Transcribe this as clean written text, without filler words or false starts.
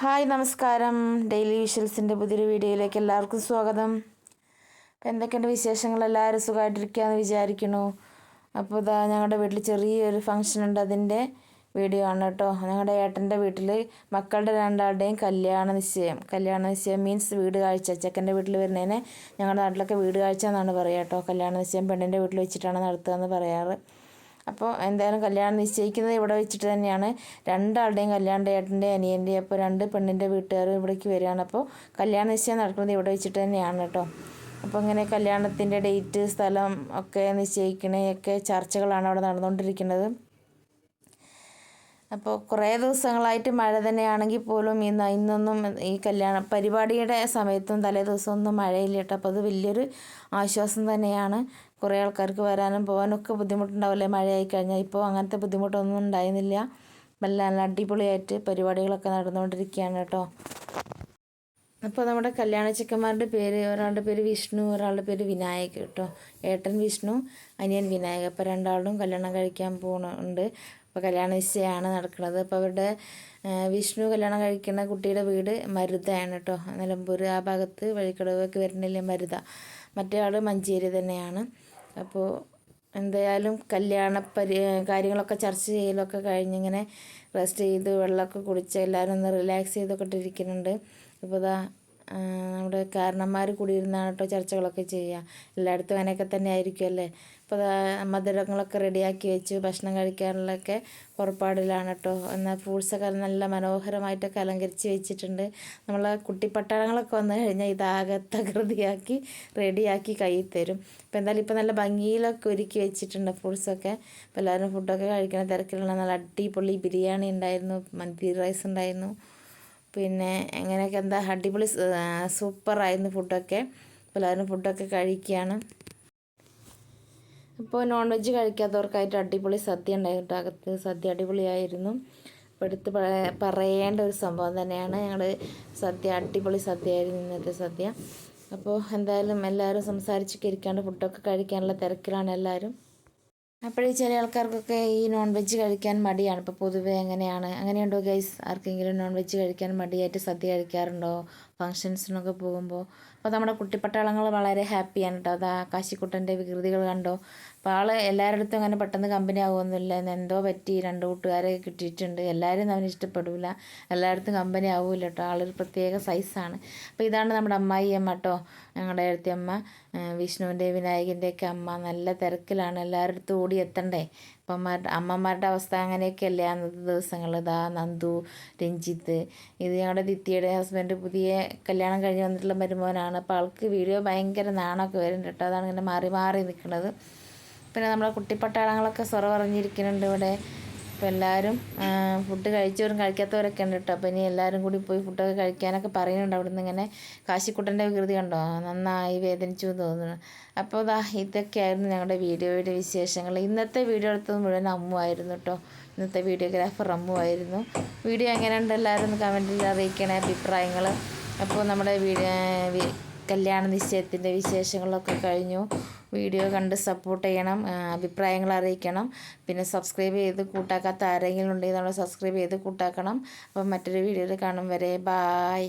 Hi നമസ്കാരം. Daily വിഷ്വൽസിൻ്റെ പുതിയൊരു വീഡിയോയിലേക്ക് എല്ലാവർക്കും സ്വാഗതം. അപ്പോൾ എന്തൊക്കെയുണ്ട് വിശേഷങ്ങൾ? എല്ലാവരും സുഖമായിട്ടിരിക്കുകയെന്ന് വിചാരിക്കുന്നു. അപ്പോൾ ഇതാ ഞങ്ങളുടെ വീട്ടിൽ ചെറിയൊരു ഫംഗ്ഷൻ ഉണ്ട്, അതിൻ്റെ വീഡിയോ ആണ് കേട്ടോ. ഞങ്ങളുടെ ഏട്ടൻ്റെ വീട്ടിൽ മക്കളുടെ രണ്ടാളുടെയും കല്യാണ നിശ്ചയം മീൻസ് വീട് കാഴ്ച. ചെക്കൻ്റെ വീട്ടിൽ വരുന്നതിന് ഞങ്ങളുടെ നാട്ടിലൊക്കെ വീട് കാഴ്ച എന്നാണ് പറയുക കേട്ടോ. കല്യാണ നിശ്ചയം പെണ്ണിൻ്റെ വീട്ടിൽ വെച്ചിട്ടാണ് നടത്തുക എന്ന് പറയാറ്. അപ്പോൾ എന്തായാലും കല്യാണം നിശ്ചയിക്കുന്നത് ഇവിടെ വെച്ചിട്ട് തന്നെയാണ്. രണ്ടാളുടെയും കല്യാണം, ഏട്ടൻ്റെ അനിയൻ്റെയും. അപ്പോൾ രണ്ട് പെണ്ണിൻ്റെ വീട്ടുകാരും ഇവിടേക്ക് വരികയാണ്. അപ്പോൾ കല്യാണ നിശ്ചയം നടക്കുന്നത് ഇവിടെ വെച്ചിട്ട് തന്നെയാണ് കേട്ടോ. അപ്പോൾ ഇങ്ങനെ കല്യാണത്തിൻ്റെ ഡേറ്റ്, സ്ഥലം ഒക്കെ നിശ്ചയിക്കണയൊക്കെ ചർച്ചകളാണ് അവിടെ നടന്നുകൊണ്ടിരിക്കുന്നത്. അപ്പോൾ കുറേ ദിവസങ്ങളായിട്ട് മഴ തന്നെയാണെങ്കിൽ പോലും ഇന്നൊന്നും ഈ കല്യാണ പരിപാടിയുടെ സമയത്തും തലേ ദിവസമൊന്നും മഴയില്ല കേട്ടോ. അപ്പോൾ അത് വലിയൊരു ആശ്വാസം തന്നെയാണ്. കുറേ ആൾക്കാർക്ക് വരാനും പോകാനും ഒക്കെ ബുദ്ധിമുട്ടുണ്ടാവില്ലേ മഴയായി കഴിഞ്ഞാൽ. ഇപ്പോൾ അങ്ങനത്തെ ബുദ്ധിമുട്ടൊന്നും ഉണ്ടായിരുന്നില്ല. നല്ല അടിപൊളിയായിട്ട് പരിപാടികളൊക്കെ നടന്നുകൊണ്ടിരിക്കുകയാണ് കേട്ടോ. അപ്പോൾ നമ്മുടെ കല്യാണ ചെക്കന്മാരുടെ പേര്, ഒരാളുടെ പേര് വിഷ്ണു, ഒരാളുടെ പേര് വിനായക് കേട്ടോ. ഏട്ടൻ വിഷ്ണു, അനിയൻ വിനായക്. അപ്പോൾ രണ്ടാളും കല്യാണം കഴിക്കാൻ പോകുന്നുണ്ട്. അപ്പോൾ കല്യാണ നിശ്ചയമാണ് നടക്കുന്നത്. അപ്പോൾ അവരുടെ വിഷ്ണു കല്യാണം കഴിക്കുന്ന കുട്ടിയുടെ വീട് മരുതയാണ് കേട്ടോ. നിലമ്പൂർ ആ ഭാഗത്ത് വഴിക്കടവൊക്കെ വരുന്നില്ലേ മരുത. മറ്റേ ആൾ മഞ്ചേരി തന്നെയാണ്. അപ്പോൾ എന്തായാലും കാര്യങ്ങളൊക്കെ ചർച്ച ചെയ്യലൊക്കെ കഴിഞ്ഞിങ്ങനെ റെസ്റ്റ് ചെയ്ത് വെള്ളമൊക്കെ കുടിച്ച് എല്ലാവരും ഒന്ന് റിലാക്സ് ചെയ്തൊക്കെ ഇട്ടിരിക്കുന്നുണ്ട്. ഇപ്പോൾ ഇതാ നമ്മുടെ കാരണന്മാർ കൂടിയിരുന്നാണ് കേട്ടോ ചർച്ചകളൊക്കെ ചെയ്യുക. എല്ലായിടത്തും അങ്ങനെയൊക്കെ തന്നെ ആയിരിക്കുമല്ലേ. അപ്പോൾ മധുരങ്ങളൊക്കെ റെഡിയാക്കി വെച്ചു, ഭക്ഷണം കഴിക്കാനുള്ളതൊക്കെ പുറപ്പാടിലാണ് കേട്ടോ. എന്നാൽ ഫ്രൂട്ട്സൊക്കെ നല്ല മനോഹരമായിട്ടൊക്കെ അലങ്കരിച്ച് വെച്ചിട്ടുണ്ട്. നമ്മളെ കുട്ടിപ്പട്ടാളങ്ങളൊക്കെ വന്നു കഴിഞ്ഞാൽ ഇതാകെ തകൃതിയാക്കി റെഡിയാക്കി കയ്യിൽ തരും. അപ്പോൾ എന്തായാലും ഇപ്പോൾ നല്ല ഭംഗിയിലൊക്കെ ഒരുക്കി വെച്ചിട്ടുണ്ട് ഫ്രൂട്ട്സൊക്കെ. അപ്പോൾ എല്ലാവരും ഫുഡൊക്കെ കഴിക്കണ തിരക്കിലുള്ള നല്ല അടിപൊളി ബിരിയാണി ഉണ്ടായിരുന്നു, മന്തി റൈസ് ഉണ്ടായിരുന്നു, പിന്നെ എങ്ങനെയൊക്കെ അടിപൊളി സൂപ്പറായിരുന്നു ഫുഡൊക്കെ. അപ്പോൾ എല്ലാവരും ഫുഡൊക്കെ കഴിക്കുകയാണ്. അപ്പോൾ നോൺ വെജ് കഴിക്കാത്തവർക്കായിട്ട് അടിപൊളി സദ്യ ഉണ്ടായിരുന്നു. അകത്ത് സദ്യ അടിപൊളിയായിരുന്നു. അപ്പോൾ എടുത്ത് പറയേണ്ട ഒരു സംഭവം തന്നെയാണ്. സദ്യ അടിപൊളി സദ്യയായിരുന്നു ഇന്നത്തെ സദ്യ. അപ്പോൾ എന്തായാലും എല്ലാവരും സംസാരിച്ചൊക്കെ ഇരിക്കാണ്ട് ഫുഡൊക്കെ കഴിക്കാനുള്ള തിരക്കിലാണ് എല്ലാവരും. അപ്പോഴേ ചില ആൾക്കാർക്കൊക്കെ ഈ നോൺ വെജ് കഴിക്കാൻ മടിയാണ്. ഇപ്പോൾ പൊതുവേ അങ്ങനെയുണ്ടോ ഗൈസ്? ആർക്കെങ്കിലും നോൺ വെജ് കഴിക്കാൻ മടിയായിട്ട് സദ്യ കഴിക്കാറുണ്ടോ ഫങ്ഷൻസിനൊക്കെ പോകുമ്പോൾ? അപ്പോൾ നമ്മുടെ കുട്ടിപ്പട്ടാളങ്ങൾ വളരെ ഹാപ്പിയാണ് കേട്ടോ. അതാ കാശിക്കുട്ടൻ്റെ വികൃതികൾ കണ്ടോ. അപ്പോൾ എല്ലാവരുടെ അടുത്തും അങ്ങനെ പെട്ടെന്ന് കമ്പനി ആവുമൊന്നുമില്ല. എന്തോ പറ്റി, രണ്ട് കൂട്ടുകാരെ കിട്ടിയിട്ടുണ്ട്. എല്ലാവരും അവന് ഇഷ്ടപ്പെടില്ല, എല്ലായിടത്തും കമ്പനി ആവില്ല കേട്ടോ. ആളൊരു പ്രത്യേക സൈസാണ്. അപ്പോൾ ഇതാണ് നമ്മുടെ അമ്മായിയമ്മ കേട്ടോ, ഞങ്ങളുടെ അടുത്തമ്മ, വിഷ്ണുവിൻ്റെ വിനായകൻ്റെയൊക്കെ അമ്മ. നല്ല തിരക്കിലാണ്, എല്ലാവരുടെ അടുത്തും ഓടി എത്തണ്ടേ. അമ്മമാരുടെ അവസ്ഥ അങ്ങനെയൊക്കെയല്ലേ അന്നത്തെ ദിവസങ്ങൾ. ഇതാ നന്ദു, രഞ്ജിത്ത്, ഇത് ഞങ്ങളുടെ ദിത്തിയുടെ ഹസ്ബൻഡ്, പുതിയ കല്യാണം കഴിഞ്ഞ് വന്നിട്ടുള്ള മരുമോനാണ്. അപ്പോൾ ആൾക്ക് വീഡിയോ ഭയങ്കര നാണമൊക്കെ വരുന്നുണ്ട് കേട്ടോ. അതാണ് ഇങ്ങനെ മാറി മാറി നിൽക്കുന്നത്. പിന്നെ നമ്മുടെ കുട്ടിപ്പട്ടാളങ്ങളൊക്കെ സൊറ പറഞ്ഞിരിക്കുന്നുണ്ട് ഇവിടെ. അപ്പോൾ എല്ലാവരും ഫുഡ് കഴിച്ചവരും കഴിക്കാത്തവരൊക്കെ ഉണ്ട് കേട്ടോ. അപ്പോൾ ഇനി എല്ലാവരും കൂടി പോയി ഫുഡൊക്കെ കഴിക്കാനൊക്കെ പറയുന്നുണ്ട്. അവിടെ നിന്ന് ഇങ്ങനെ കാശിക്കുട്ടൻ്റെ വികൃതി കണ്ടോ, നന്നായി വേദനിച്ചു എന്ന് തോന്നുന്നു. അപ്പോൾ ഇതൊക്കെയായിരുന്നു ഞങ്ങളുടെ വീഡിയോയുടെ വിശേഷങ്ങൾ. ഇന്നത്തെ വീഡിയോ എടുത്തത് മുഴുവൻ അമ്മു ആയിരുന്നു കേട്ടോ. ഇന്നത്തെ വീഡിയോഗ്രാഫർ അമ്മു ആയിരുന്നു. വീഡിയോ എങ്ങനെയുണ്ട് എല്ലാവരും ഒന്ന് കമൻറ്റിൽ അറിയിക്കണേ അഭിപ്രായങ്ങൾ. അപ്പോൾ നമ്മുടെ കല്യാണ നിശ്ചയത്തിൻ്റെ വിശേഷങ്ങളൊക്കെ കഴിഞ്ഞു. വീഡിയോ കണ്ട് സപ്പോർട്ട് ചെയ്യണം, അഭിപ്രായങ്ങൾ അറിയിക്കണം. പിന്നെ സബ്സ്ക്രൈബ് ചെയ്ത് കൂട്ടാക്കാത്ത ആരെങ്കിലും ഉണ്ടെങ്കിൽ നമ്മൾ സബ്സ്ക്രൈബ് ചെയ്ത് കൂട്ടാക്കണം. അപ്പം മറ്റൊരു വീഡിയോയിൽ കാണും വരെ ബായ്.